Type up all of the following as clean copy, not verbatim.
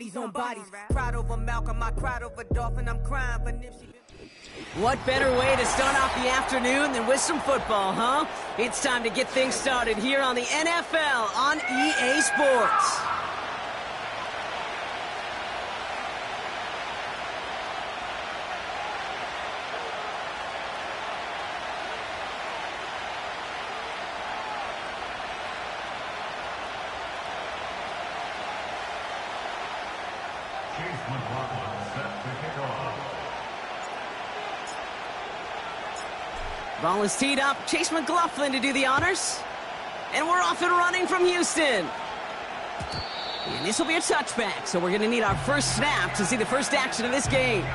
bodies on bodies. Cried over Malcolm, I cried over Dolphin, I'm crying for Nipsey. What better way to start off the afternoon than with some football, huh? It's time to get things started here on the NFL on EA Sports. Ball is teed up. Chase McLaughlin to do the honors. And we're off and running from Houston. And this will be a touchback, so we're going to need our first snap to see the first action of this game.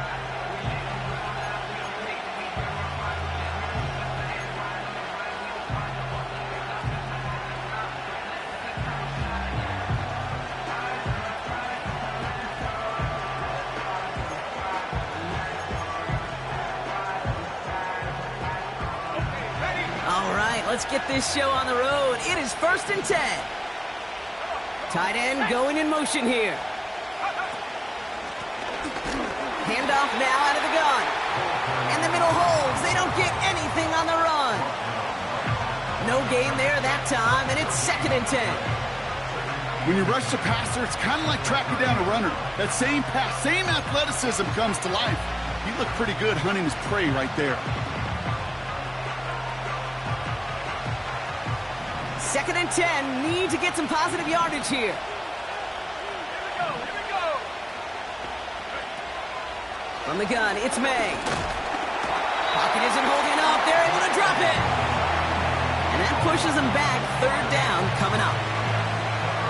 Let's get this show on the road. It is 1st and 10. Tight end going in motion here. Handoff now out of the gun. And the middle holds. They don't get anything on the run. No gain there that time, and it's 2nd and 10. When you rush the passer, it's kind of like tracking down a runner. That same pass, same athleticism comes to life. He looked pretty good hunting his prey right there. 2nd and 10, need to get some positive yardage here. From the gun, it's May. Pocket isn't holding up. They're able to drop it. And that pushes them back. 3rd down coming up.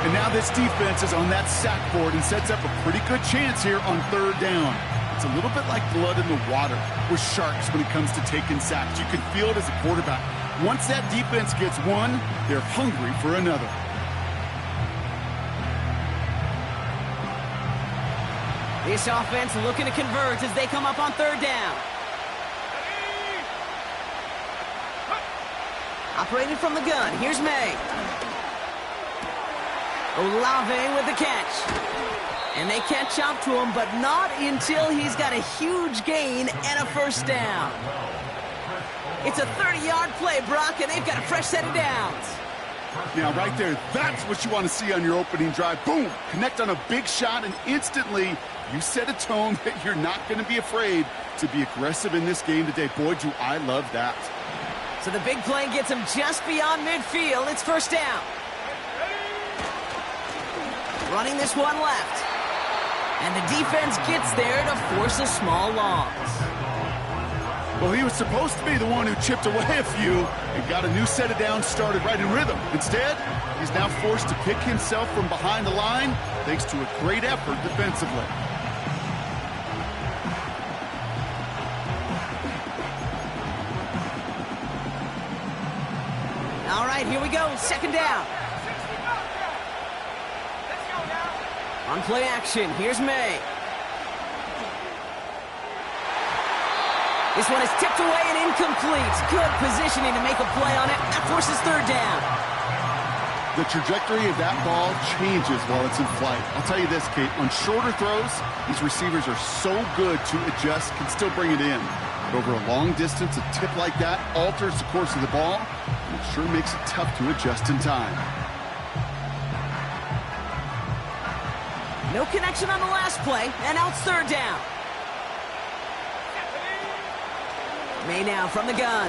And now this defense is on that sack board and sets up a pretty good chance here on 3rd down. It's a little bit like blood in the water with sharks when it comes to taking sacks. You can feel it as a quarterback. Once that defense gets one, they're hungry for another. This offense looking to convert as they come up on 3rd down. Operating from the gun, here's May. Olave with the catch. And they catch up to him, but not until he's got a huge gain and a 1st down. It's a 30-yard play, Brock, and they've got a fresh set of downs. Now, right there, that's what you want to see on your opening drive. Boom! Connect on a big shot, and instantly you set a tone that you're not going to be afraid to be aggressive in this game today. Boy, do I love that. So the big play gets him just beyond midfield. It's 1st down. Running this one left. And the defense gets there to force a small loss. Well, he was supposed to be the one who chipped away a few and got a new set of downs started right in rhythm. Instead, he's now forced to pick himself from behind the line thanks to a great effort defensively. All right, here we go. 2nd down. On play action, here's May. This one is tipped away and incomplete. Good positioning to make a play on it. That forces 3rd down. The trajectory of that ball changes while it's in flight. I'll tell you this, Kate, on shorter throws, these receivers are so good to adjust, can still bring it in. But over a long distance, a tip like that alters the course of the ball, and it sure makes it tough to adjust in time. No connection on the last play, and now it's 3rd down. May now from the gun.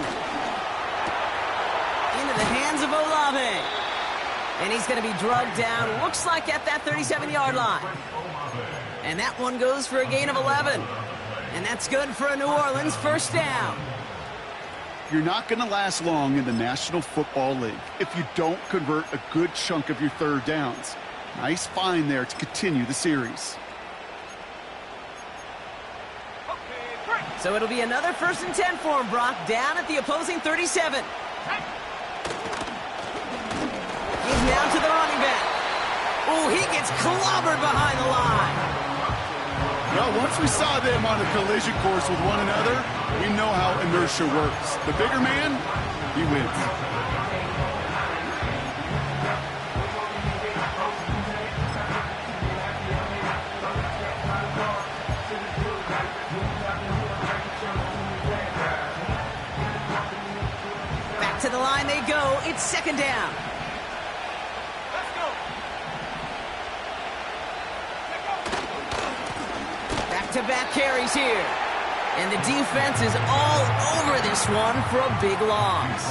Into the hands of Olave. And he's going to be drugged down, looks like at that 37-yard line. And that one goes for a gain of 11. And that's good for a New Orleans 1st down. You're not going to last long in the National Football League if you don't convert a good chunk of your 3rd downs. Nice find there to continue the series. So it'll be another 1st and 10 for him, Brock, down at the opposing 37. He's now to the running back. Oh, he gets clobbered behind the line. Well, once we saw them on a collision course with one another, we know how inertia works. The bigger man, he wins. to the line they go. It's second down. Let's go. Back-to-back carries here. And the defense is all over this one for a big loss.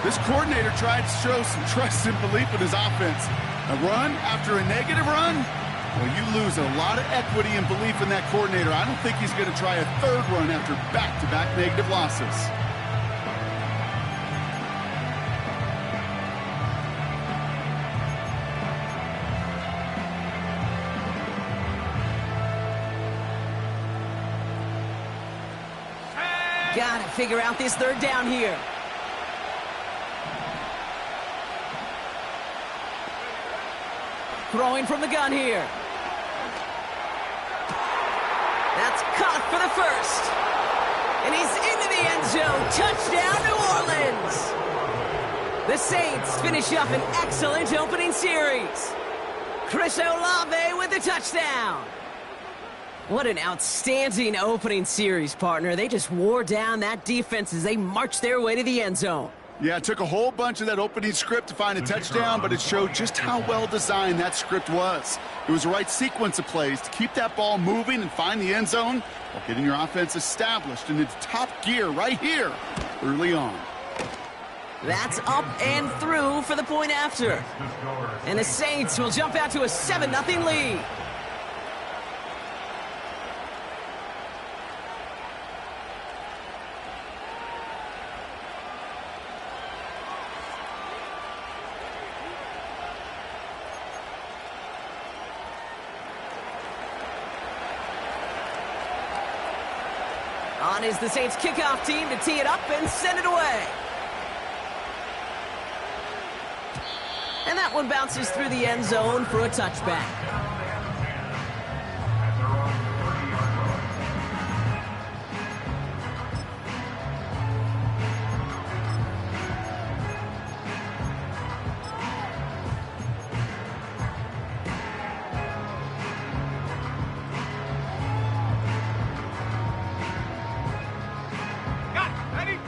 This coordinator tried to show some trust and belief in his offense. A run after a negative run? Well, you lose a lot of equity and belief in that coordinator. I don't think he's going to try a third run after back-to-back negative losses. Gotta figure out this third down here. Throwing from the gun here. That's caught for the first. And he's into the end zone. Touchdown, New Orleans. The Saints finish up an excellent opening series. Chris Olave with the touchdown. What an outstanding opening series, partner. They just wore down that defense as they marched their way to the end zone. Yeah, it took a whole bunch of that opening script to find a touchdown, but it showed just how well designed that script was. It was the right sequence of plays to keep that ball moving and find the end zone while getting your offense established in its top gear right here early on. That's up and through for the point after. And the Saints will jump out to a 7-0 lead. On is the Saints kickoff team to tee it up and send it away. And that one bounces through the end zone for a touchback.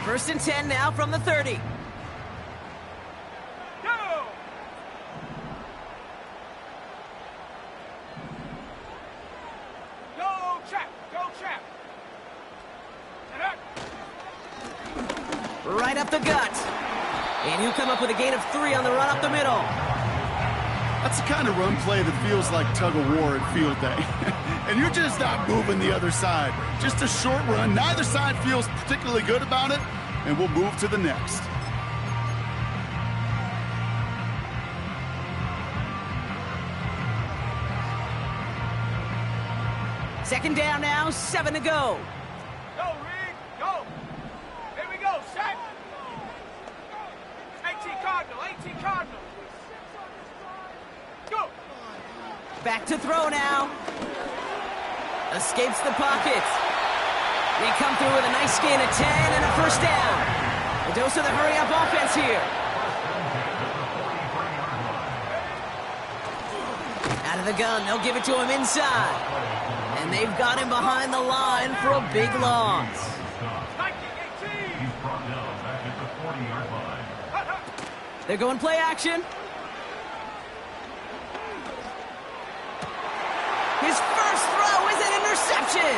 First and 10 now from the 30. Go! Go, trap! Go, trap! Right up the gut. And he'll come up with a gain of 3 on the run up the middle. That's the kind of run play that feels like tug-of-war at field day. And you're just not moving the other side. Just a short run. Neither side feels particularly good about it, and we'll move to the next. Second down now, 7 to go. Go, Reed! Go! Here we go, set! 18 Cardinal, 18 Cardinal! Go! Back to throw now. Escapes the pocket. They come through with a nice gain of 10 and a first down. A dose of the hurry-up offense here. Out of the gun, they'll give it to him inside. And they've got him behind the line for a big loss. 19, 18! They're going play action. His first throw is an interception.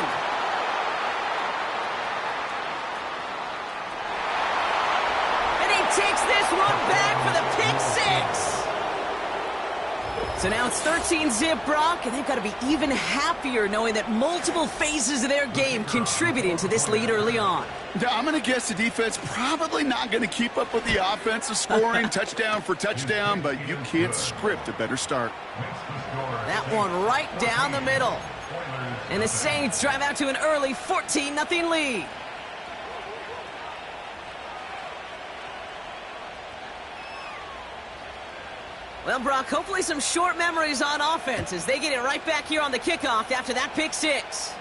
And he takes this one back for the pick six. So now it's 13-zip, Brock, and they've got to be even happier knowing that multiple phases of their game contributing to this lead early on. Yeah, I'm going to guess the defense probably not going to keep up with the offensive scoring touchdown for touchdown, but you can't script a better start. That one right down the middle. And the Saints drive out to an early 14-0 lead. Well, Brock, hopefully some short memories on offense as they get it right back here on the kickoff after that pick six.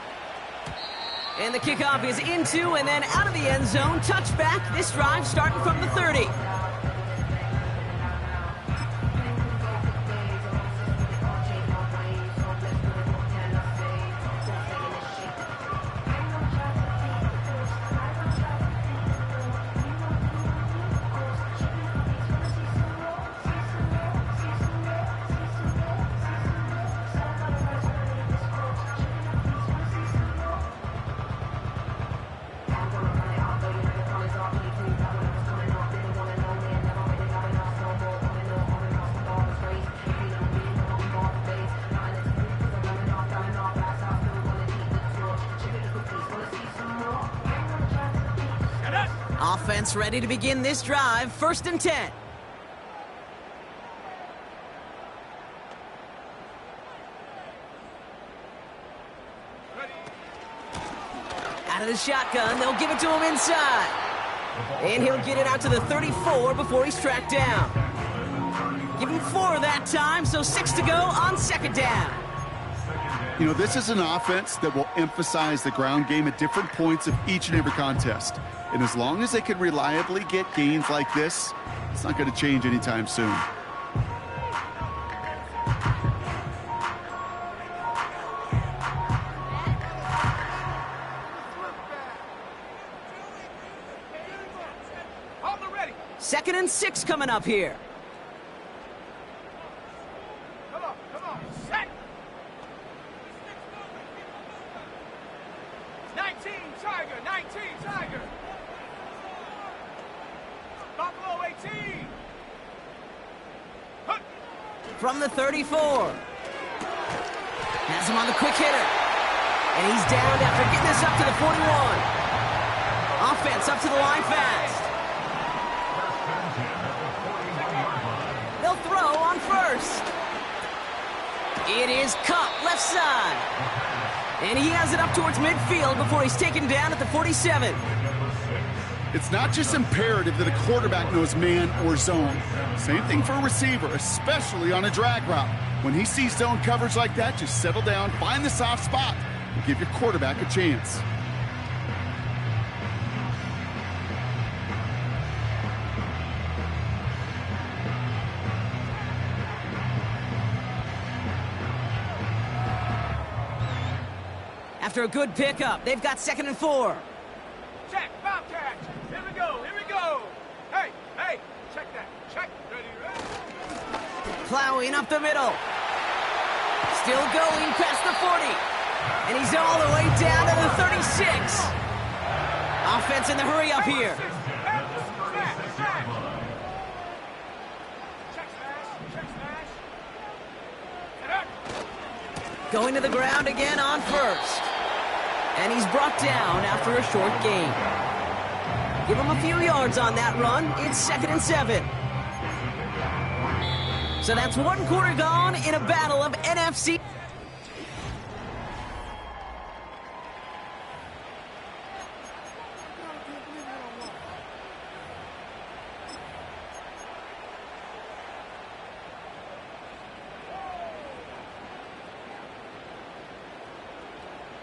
And the kickoff is into and then out of the end zone. Touchback, this drive starting from the 30. Offense ready to begin this drive. 1st and 10. Out of the shotgun, they'll give it to him inside. And he'll get it out to the 34 before he's tracked down. Give him 4 that time, so 6 to go on 2nd down. You know, this is an offense that will emphasize the ground game at different points of each and every contest. And as long as they can reliably get gains like this, it's not going to change anytime soon. Second and 6 coming up here. Come on, set! 19 Tiger! Buffalo 18! Hup. From the 34. Has him on the quick hitter. And he's down after getting this up to the 41. Offense up to the line fast. They'll throw on 1st. It is Kupp, left side. And he has it up towards midfield before he's taken down at the 47. It's not just imperative that a quarterback knows man or zone. Same thing for a receiver, especially on a drag route. When he sees zone coverage like that, just settle down, find the soft spot, and give your quarterback a chance. After a good pickup, they've got 2nd and 4. Check, Bobcat! Here we go! Hey, check that, check, ready? Plowing up the middle. Still going past the 40. And he's all the way down to the 36. Offense in the hurry up here. Check smash. Going to the ground again on 1st. And he's brought down after a short gain. Give him a few yards on that run. It's 2nd and 7. So that's 1 quarter gone in a battle of NFC.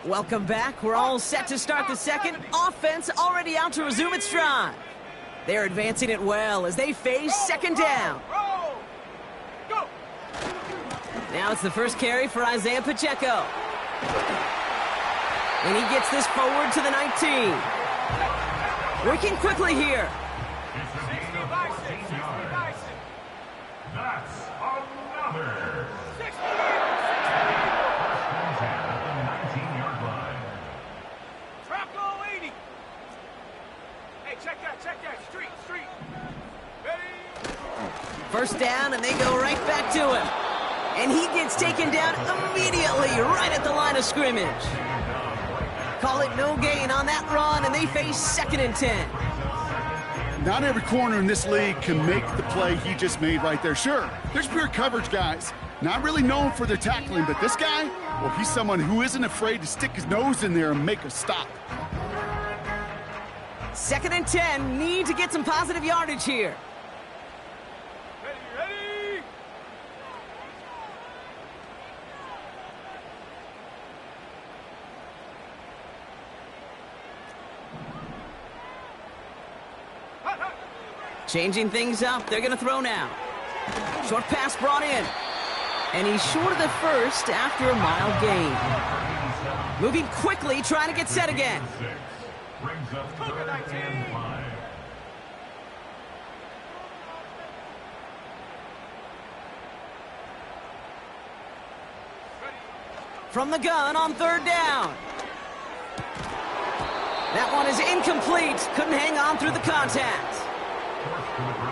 Welcome back. We're all set to start the second. Offense already out to resume its drive. They're advancing it well as they face 2nd down. Go! Now it's the first carry for Isaiah Pacheco. And he gets this forward to the 19. Working quickly here. 60 by 6. That's another. 60. At the 19-yard line. Trapco 80. Hey, check that. Street. Ready? 1st down, and they go right back to him. And he gets taken down immediately right at the line of scrimmage. Call it no gain on that run, and they face 2nd and 10. Not every corner in this league can make the play he just made right there. Sure, there's pure coverage guys, not really known for their tackling, but this guy, well, he's someone who isn't afraid to stick his nose in there and make a stop. 2nd and 10, need to get some positive yardage here. Ready? Changing things up, they're going to throw now. Short pass brought in. And he's short of the 1st after a mild gain. Moving quickly, trying to get set again. Brings up 3rd and 5. From the gun on 3rd down. That one is incomplete. Couldn't hang on through the contact.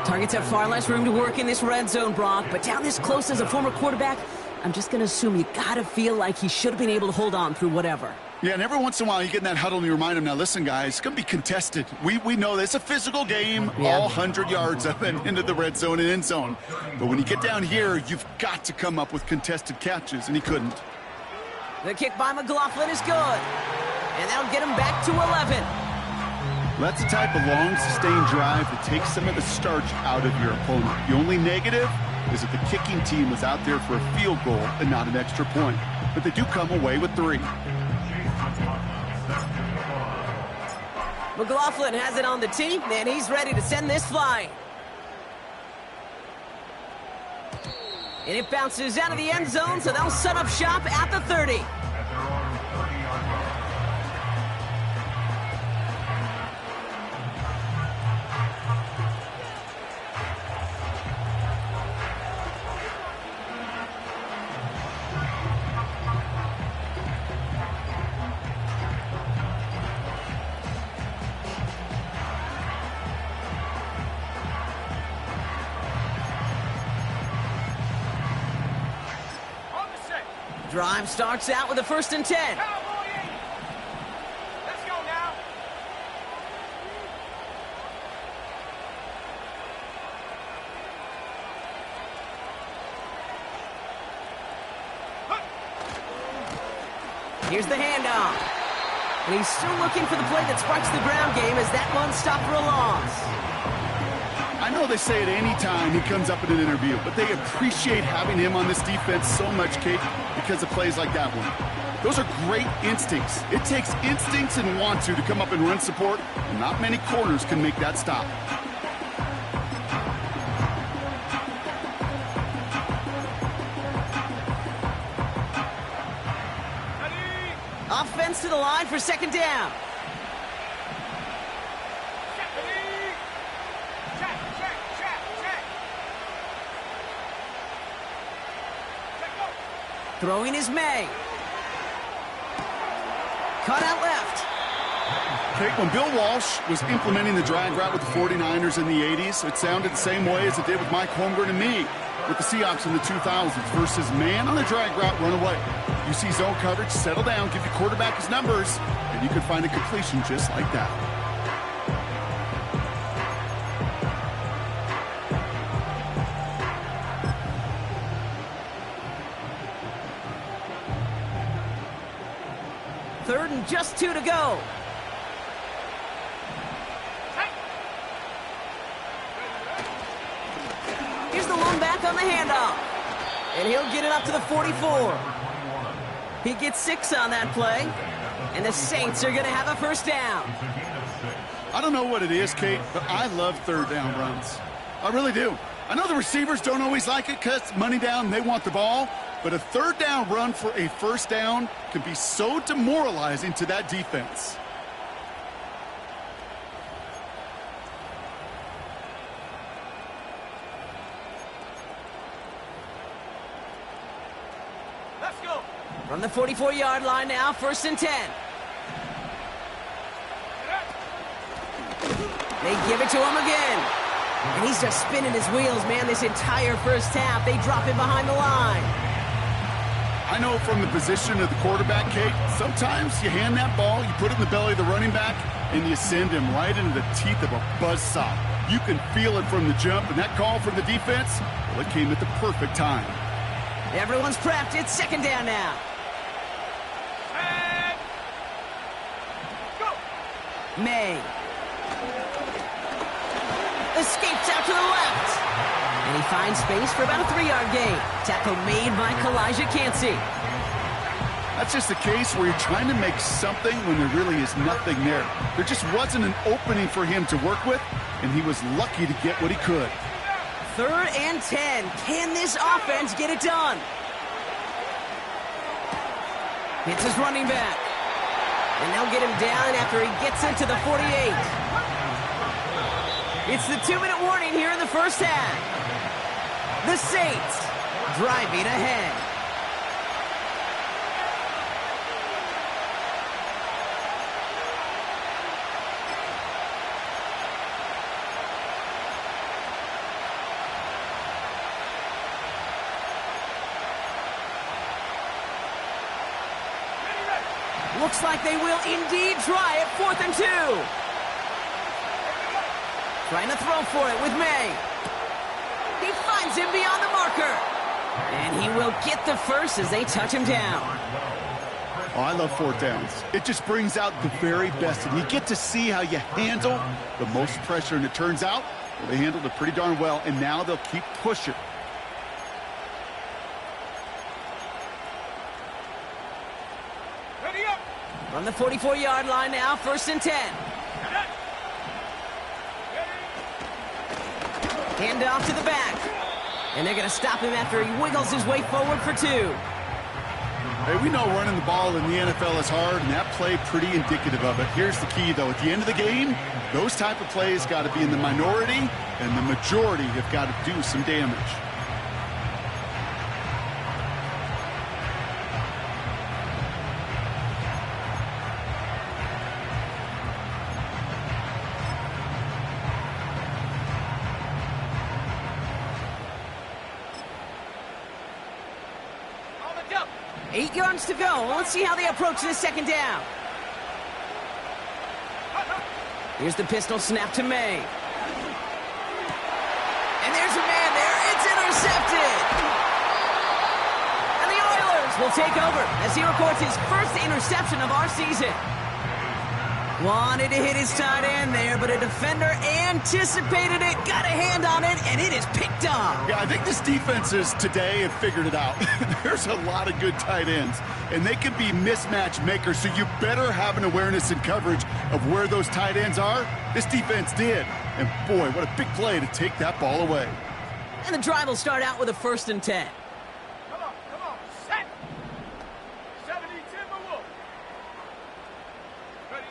Targets have far less room to work in this red zone, Brock, but down this close as a former quarterback, I'm just going to assume you got to feel like he should have been able to hold on through whatever. Yeah, and every once in a while you get in that huddle and you remind them, now listen, guys, it's going to be contested. We know this. It's a physical game, all 100 yards up and into the red zone and end zone. But when you get down here, you've got to come up with contested catches, and he couldn't. The kick by McLaughlin is good. And that'll get him back to 11. That's the type of long, sustained drive that takes some of the starch out of your opponent. The only negative is that the kicking team was out there for a field goal and not an extra point. But they do come away with 3. McLaughlin has it on the tee, and he's ready to send this flying. And it bounces out of the end zone, so they'll set up shop at the 30. Drive starts out with a 1st and 10. Cowboy 80. Let's go now. Here's the handoff. And he's still looking for the play that sparks the ground game as that one stopped for a loss. I know they say it any time he comes up in an interview, but they appreciate having him on this defense so much, Kate, because of plays like that one. Those are great instincts. It takes instincts and want to come up and run support, and not many corners can make that stop. Offense to the line for 2nd down. Throwing is May. Cut out left. Kate, when Bill Walsh was implementing the drag route with the 49ers in the 80s, it sounded the same way as it did with Mike Holmgren and me with the Seahawks in the 2000s versus man on the drag route, run away. You see zone coverage, settle down, give your quarterback his numbers, and you could find a completion just like that. Third and just 2 to go. Here's the one back on the handoff. And he'll get it up to the 44. He gets 6 on that play. And the Saints are going to have a 1st down. I don't know what it is, Kate, but I love 3rd down runs. I really do. I know the receivers don't always like it because money down, they want the ball. But a 3rd down run for a 1st down can be so demoralizing to that defense. Let's go. From the 44-yard line now, 1st and 10. They give it to him again. And he's just spinning his wheels, man, this entire 1st half. They drop it behind the line. I know from the position of the quarterback, Kate, sometimes you hand that ball, you put it in the belly of the running back, and you send him right into the teeth of a buzzsaw. You can feel it from the jump, and that call from the defense, well, it came at the perfect time. Everyone's prepped. It's 2nd down now. And go. May. Escapes out to the left. And he finds space for about a 3-yard gain. Tackle made by Kalijah Cansey. That's just a case where you're trying to make something when there really is nothing there. There just wasn't an opening for him to work with, and he was lucky to get what he could. 3rd and 10. Can this offense get it done? It's his running back. And they'll get him down after he gets it to the 48. It's the 2-minute warning here in the 1st half. The Saints driving ahead. Looks like they will indeed try it. 4th and 2. Trying to throw for it with May. He finds him beyond the marker. And he will get the first as they touch him down. Oh, I love 4th downs. It just brings out the very best. And you get to see how you handle the most pressure. And it turns out, well, they handled it pretty darn well. And now they'll keep pushing. Ready up. From the 44-yard line now, 1st and 10. Hand off to the back. And they're going to stop him after he wiggles his way forward for 2. Hey, we know running the ball in the NFL is hard, and that play pretty indicative of it. Here's the key, though. At the end of the game, those type of plays got to be in the minority, and the majority have got to do some damage. On the jump. 8 yards to go. Let's see how they approach this 2nd down. Here's the pistol snap to May. And there's a man there. It's intercepted. And the Oilers will take over as he records his first interception of our season. Wanted to hit his tight end there, but a defender anticipated it, got a hand on it, and it is picked off. Yeah, I think this defenses today have figured it out. There's a lot of good tight ends, and they can be mismatch makers, so you better have an awareness and coverage of where those tight ends are. This defense did, and boy, what a big play to take that ball away. And the drive will start out with a 1st and 10. Come on, set. 70 Timberwolves. Ready.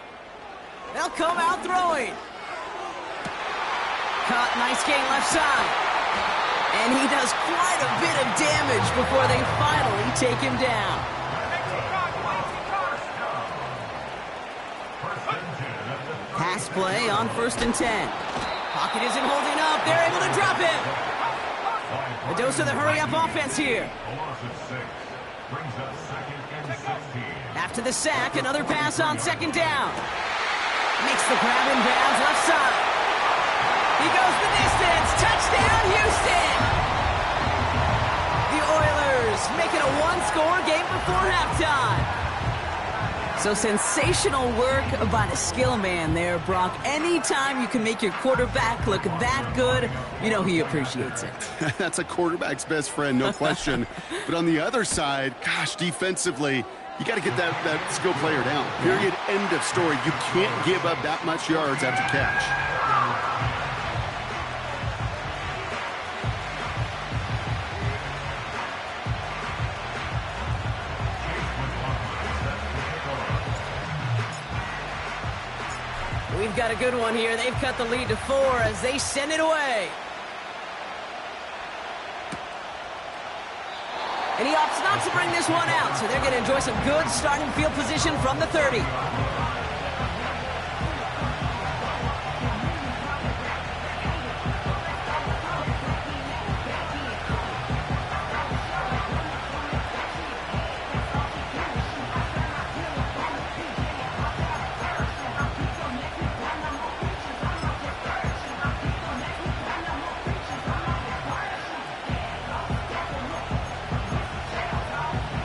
They'll come out throwing. Caught, nice gain left side. And he does quite a bit of damage before they finally take him down. Pass play on 1st and 10. Pocket isn't holding up. They're able to drop him. A dose of the hurry-up offense here. After the sack, another pass on 2nd down. Makes the grab in bounds left side. He goes the distance. Touchdown, Houston! The Oilers make it a one-score game before halftime. So sensational work by the skill man there, Brock. Anytime you can make your quarterback look that good, you know he appreciates it. That's a quarterback's best friend, no question. But on the other side, gosh, defensively, you got to get that skill player down. Period. End of story. You can't give up that much yards after catch. We've got a good one here. They've cut the lead to 4 as they send it away. And he opts not to bring this one out, so they're going to enjoy some good starting field position from the 30.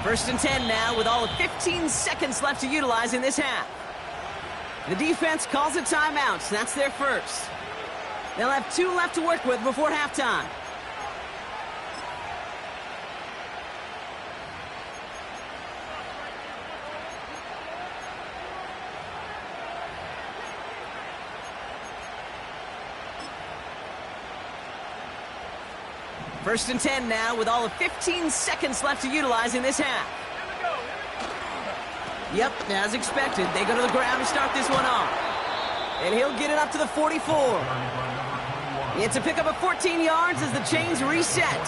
First and 10 now with all of 15 seconds left to utilize in this half. The defense calls a timeout. That's their first. They'll have 2 left to work with before halftime. First and 10 now with all of 15 seconds left to utilize in this half. Yep, as expected, they go to the ground to start this one off. And he'll get it up to the 44. It's a pickup of 14 yards as the chains reset.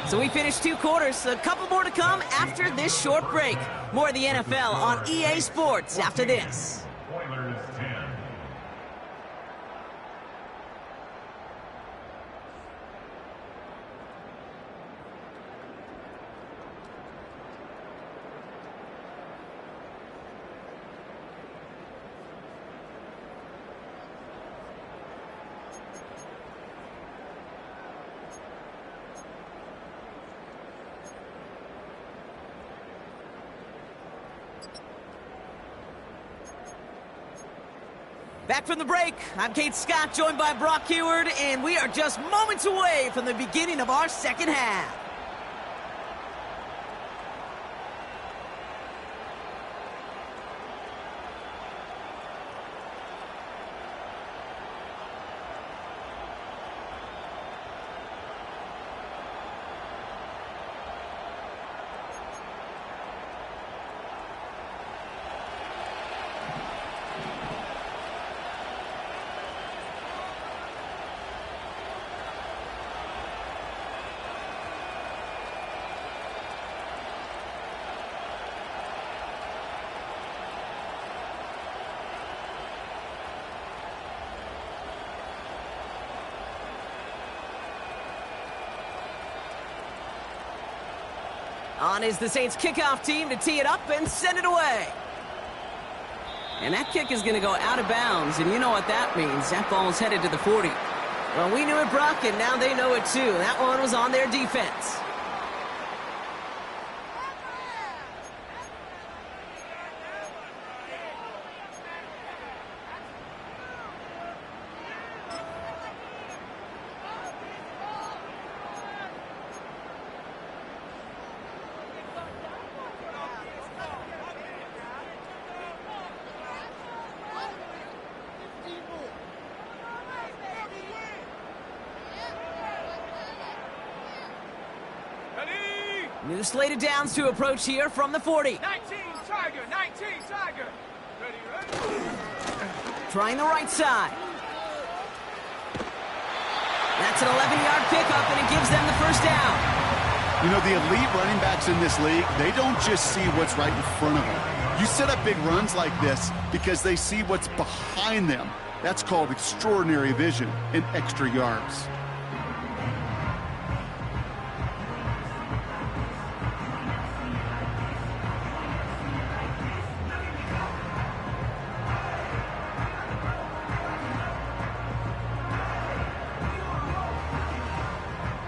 So we finished 2 quarters, a couple more to come after this short break. More of the NFL on EA Sports after this. Oilers 10. Back from the break, I'm Kate Scott, joined by Brock Heward, and we are just moments away from the beginning of our second half. On is the Saints kickoff team to tee it up and send it away. And that kick is going to go out of bounds, and you know what that means. That ball's headed to the 40. Well, we knew it, Brock, and now they know it too. That one was on their defense. New slate of downs to approach here from the 40. 19 Tiger, 19 Tiger. Ready. Trying the right side. That's an 11-yard pickup, and it gives them the first down. You know, the elite running backs in this league, they don't just see what's right in front of them. You set up big runs like this because they see what's behind them. That's called extraordinary vision and extra yards.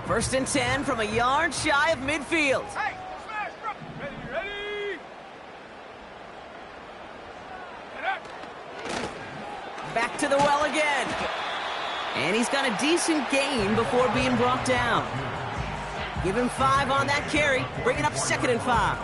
First and 10 from a yard shy of midfield. Hey, smash, bro. Ready. Back to the well again. And he's got a decent gain before being brought down. Give him 5 on that carry. Bring it up 2nd and 5.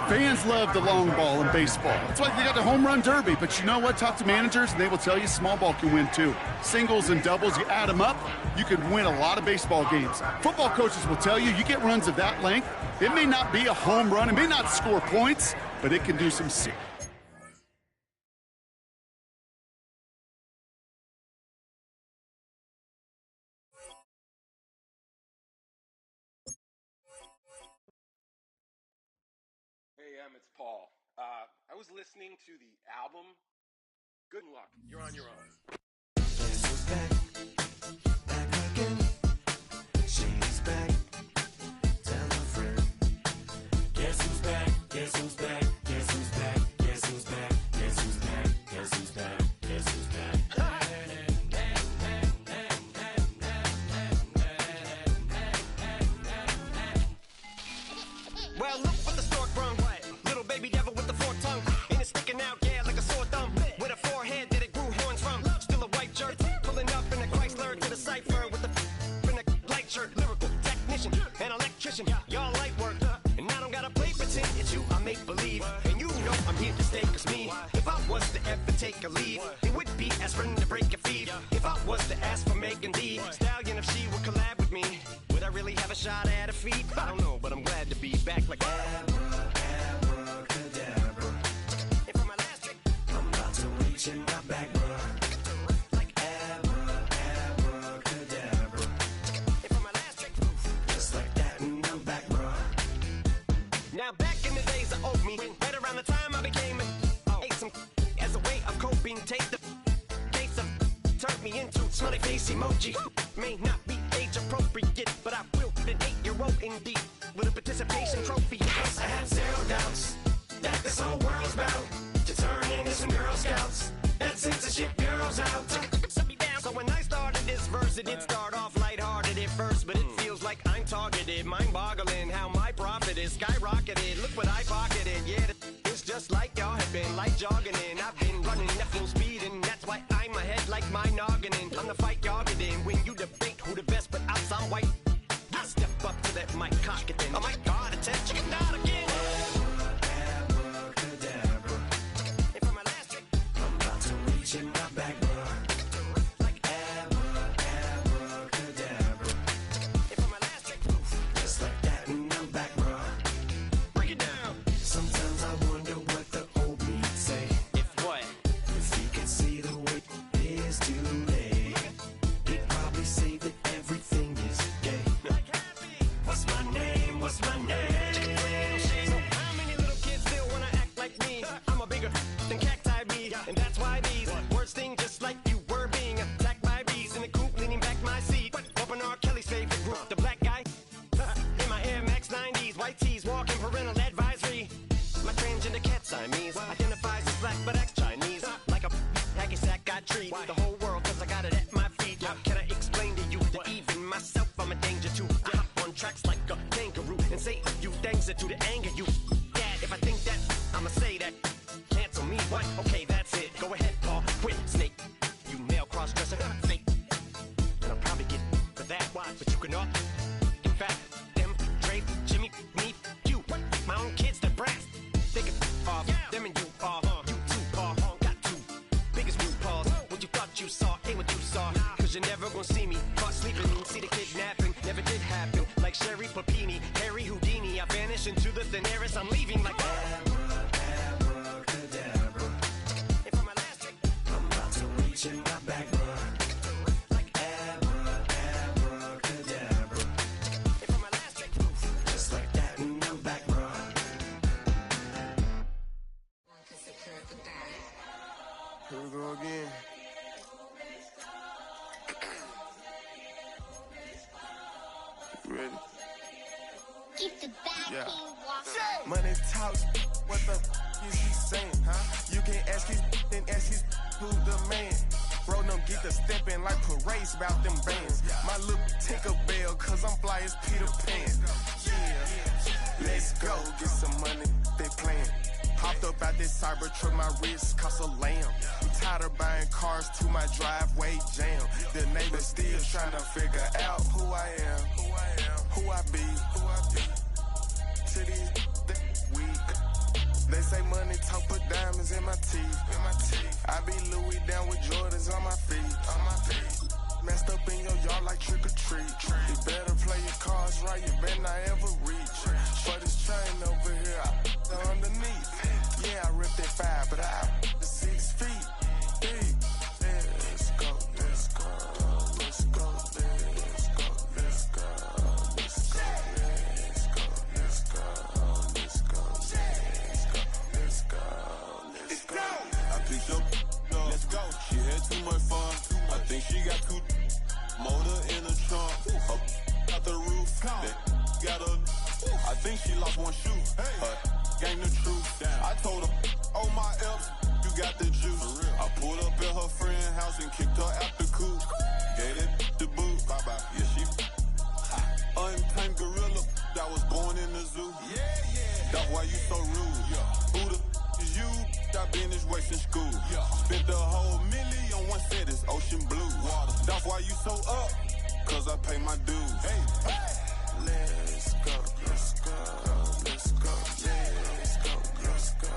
Fans love the long ball in baseball. That's why they got the home run derby. But you know what? Talk to managers, and they will tell you small ball can win too. Singles and doubles, you add them up, you could win a lot of baseball games. Football coaches will tell you get runs of that length. It may not be a home run. It may not score points, but it can do some serious. Hey, it's Paul. I was listening to the album. Good luck. You're on your own. Guess who's back? Back again. She's back. Tell a friend. Guess who's back? Guess who's back? Guess who's back? Guess who's back? Guess who's back? Guess who's back? Guess who's back? Well, look what the stork brung. Little baby devil with the forked tongue. And it's sticking out, yeah, like a sore thumb. With a forehead that it grew horns from. Still a white shirt. Pulling up in a Chrysler to the cipher with the in a light shirt. Lyrical technician, an electrician. Y'all light work. And I don't gotta play pretend. It's you, I make believe. And you know I'm here to stay, cause me. If I was to ever take a lead, it would be aspirin to break a feed. If I was to ask for Megan D Stallion, if she would collab with me, would I really have a shot at a feat? I don't know, but I'm glad to be back like Abracadabra. And for my last trick, I'm about to reach in my back, bruh. like Abracadabra. and for my last trick. Just like that, and I'm back, bruh. Now back in the days of old me, right around the time I became ate some as a way of coping. Take the case of turned me into smiley face emoji. May not be age appropriate, but I will put an 8-year-old indeed with a participation trophy. I have zero doubts that this whole world's bound to turn into some Girl Scouts. That censorship bureau's out. So when I started this verse, it did start off lighthearted at first, but it feels like I'm targeted. Mind-boggling how my profit is skyrocketed. Look what I pocketed. Yeah, it's just like y'all have been light jogging in. I've been running at full speed What? Okay, that's it. Go ahead, Paul. Quit, snake. You male cross-dresser. Fake. And I'll probably get for that. Why? But you can all. In fact, them, Dre, Jimmy, me, you. My own kids, they're brats. They can off. Them and you off. You too, Paul. Got two. Biggest new Pauls. What you thought you saw ain't what you saw. Cause you're never gonna see me caught sleeping. See the kidnapping. Never did happen. Like Sherry Papini, Harry Houdini. I vanish into the thin air as I'm leaving like Abracadabra. And for my last trick, I'm about to reach in my back, bruh. like Abracadabra. and for my last trick, Just like that, and I'm back, bruh. Here we go again. You ready? Keep the back Yeah. walking. Money talks, what the is he saying, huh? You can ask his, then ask his, who's the man? Bro, them get the steppin' like parades about them bands. My little Tinkerbell, cause I'm fly as Peter Pan. Yeah, let's go, get some money, they playin'. Hopped up out this Cybertruck, my wrist cost a lamb. I'm tired of buying cars to my driveway jam. The neighbors still trying to figure out who I am, who I be. To these weak. They say money talk, put diamonds in my teeth. I be Louis down with Jordans on my feet. Messed up in your yard like trick or treat. You better play your cards right, you better not ever reach. For this chain over here, I underneath. Yeah, I ripped that 5, but I 6 feet deep. Let's go, let's go, let's go, let's go, let's go, let's go, let's go, let's go, let's go, let's go, let's go. I picked up, let's go. She had too much fun. I think she got too motor in the trunk. Up out the roof. That got a. I think she lost one shoe. Gang the truth. I told her, oh my F's, you got the juice. I pulled up at her friend's house and kicked her out the coop. Gave that the boot. Bye bye. Yeah, she. Untamed gorilla that was born in the zoo. That's why you so rude. Who the is you? That been this way since school. Spent the whole million on one set, it's ocean blue. That's why you so up, cause I pay my dues. Let's go, let's go, let's go, let's go, let's go,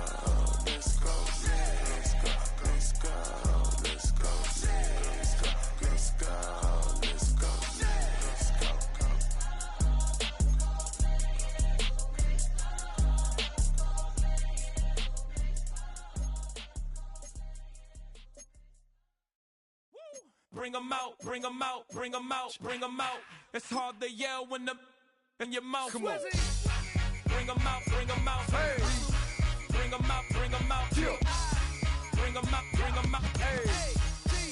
let's go, let's go, let's go, let's go, let's go, let's go, let's go, let's go. Bring 'em out, bring 'em out, bring 'em out, bring 'em out. It's hard to yell when the in your mouth. Come on. Bring 'em out, bring 'em out. Hey. Bring 'em out, bring 'em out. Yeah. Bring 'em out, bring 'em out. Hey.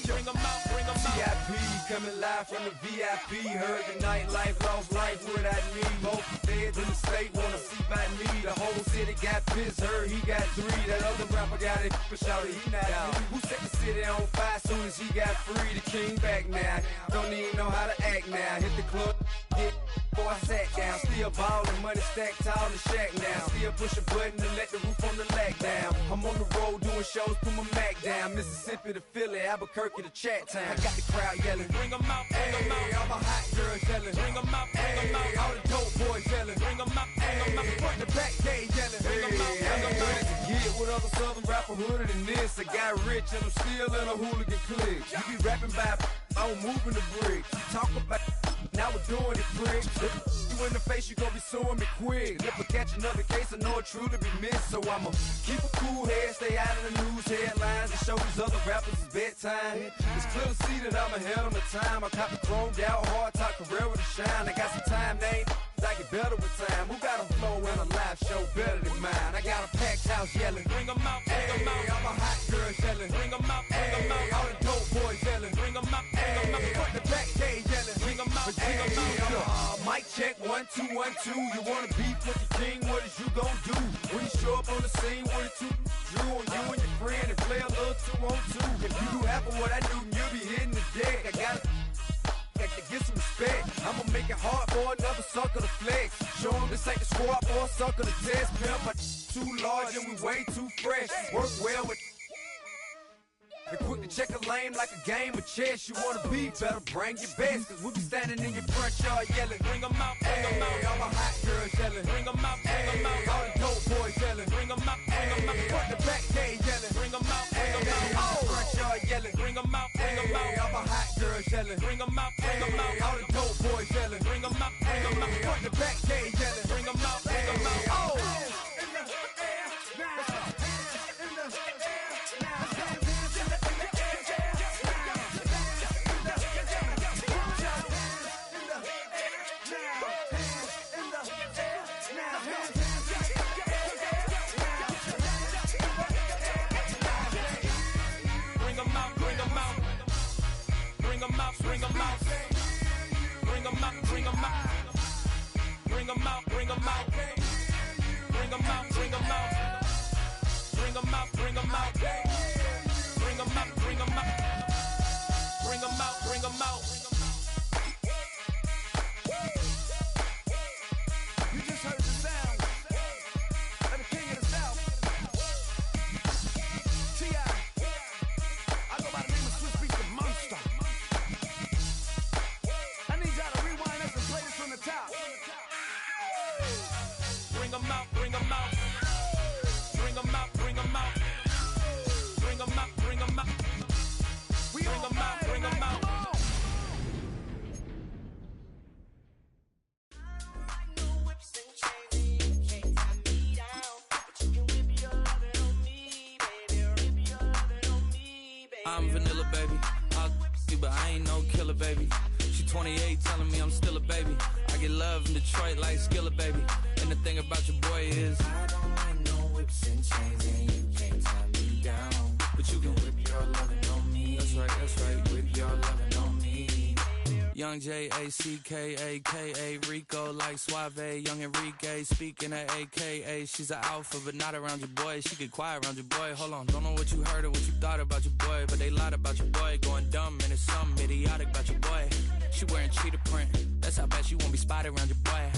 Bring 'em out, bring 'em out. VIP coming live from the VIP. Heard the nightlife, lost life without me. Both feds in the state wanna see by me. The whole city got pissed, heard he got 3. That other rapper got it, but shouted he not out. Who set the city on fire soon as he got free? The king back now, don't even know how to act now. Hit the club, get before I sat down. Still ballin', money stacked tall in the shack now. Still push a button to let the roof on the lag down. I'm on the road doing shows, put my Mac down. Mississippi to Philly, Albuquerque to Chat Town. I got the crowd yelling, bring 'em out, bring 'em out. All my hot girls yelling, bring 'em out, bring 'em out. All the dope boys yelling, bring 'em out, bring 'em out. Front the back gate yelling, bring 'em out, bring 'em out. To get with other southern rapper hooded than this. I got rich and I'm still in a hooligan clique. You be rapping by, I'm moving the bricks. You talk about, now we're doing it quick. You in the face, you gon' be suing me quick. If I catch another case, I know it truly be missed. So I'ma keep a cool head, stay out of the news headlines, and show these other rappers it's bedtime. It's clear to see that I'm ahead of my time. I caught the chromed out, hard talk, Carrera to shine. I got some time, they ain't I get better with time. Who got a flow and a live show better than mine? I got a packed house yelling, bring 'em out, bring 'em out. All my hot girls yelling, bring 'em out, bring 'em out. All the dope boys yelling, bring 'em out, bring 'em out. Front the back gate yelling, bring 'em out, bring 'em out. Mic check 1 2 1 2. You wanna beef with the king? What is you gon' do when you show up on the scene? What it two drew on you and your friend and play a little 2-on-2. If you do half of what I do, you'll be hitting the deck. I gotta get some respect. I'ma make it hard for another sucker to flex. Show 'em this ain't the squad or a sucker to test. Pimp, but too large and we way too fresh. Work well with And quick to check a lane like a game of chess. You wanna be better, bring your best. Cause we'll be standing in your front yard yelling. Bring 'em out, bring 'em out. All my hot girls yelling. Bring 'em out, bring 'em out. All the dope boys yelling. Bring 'em out, bring 'em out. Front to back gate yelling. Bring 'em out, bring 'em out. All the front yard yelling. Bring 'em out, bring 'em out. All my hot girls yelling. Bring 'em out, bring 'em out. All the dope boys yelling. Bring 'em out, bring 'em out. Front to back gate yelling. Bring 'em out, bring 'em out. Oh! Bring 'em out, bring 'em out. Bring 'em out, bring 'em out. Bring 'em out, bring 'em out. Bring 'em out, bring 'em out. Bring 'em out, bring 'em out. Bring 'em out, bring 'em out. Bring 'em out, bring 'em out. Bring 'em out, bring 'em out. You just heard the sound of the king of the south. T.I. I go by the name of Swiss Beats the Monster. I need y'all to rewind us and play this from the top. Bring 'em out, bring 'em out. Bring 'em out, bring 'em out. Bring 'em out, bring 'em out. We Bring 'em out, bring 'em out. I'm vanilla, baby. I'll you, but I ain't no killer, baby. She 28, telling me I'm still a baby. I get love in Detroit like Skilla, baby. And the thing about your boy is I don't like no whips and chains, and you can't tie me down. But you can whip your lovin' on me. That's right, whip your lovin' on me. Young J-A-C-K-A-K-A, Rico like Suave, young Enrique, speaking at AKA. She's an alpha, but not around your boy. She get quiet around your boy. Hold on, don't know what you heard or what you thought about your boy, but they lied about your boy. Going dumb, and it's something idiotic about your boy. She wearing cheetah print, that's how bad she won't be spotted around your boy. I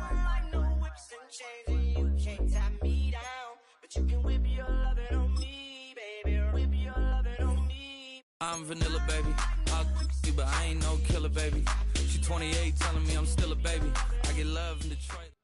don't like no whips and chains, and you can't tie me down. But you can whip your lovin' on me, baby. Whip your lovin' on me. I'm vanilla, baby. I'll you, but I ain't no killer, baby. She 28, telling me I'm still a baby. I get love in Detroit.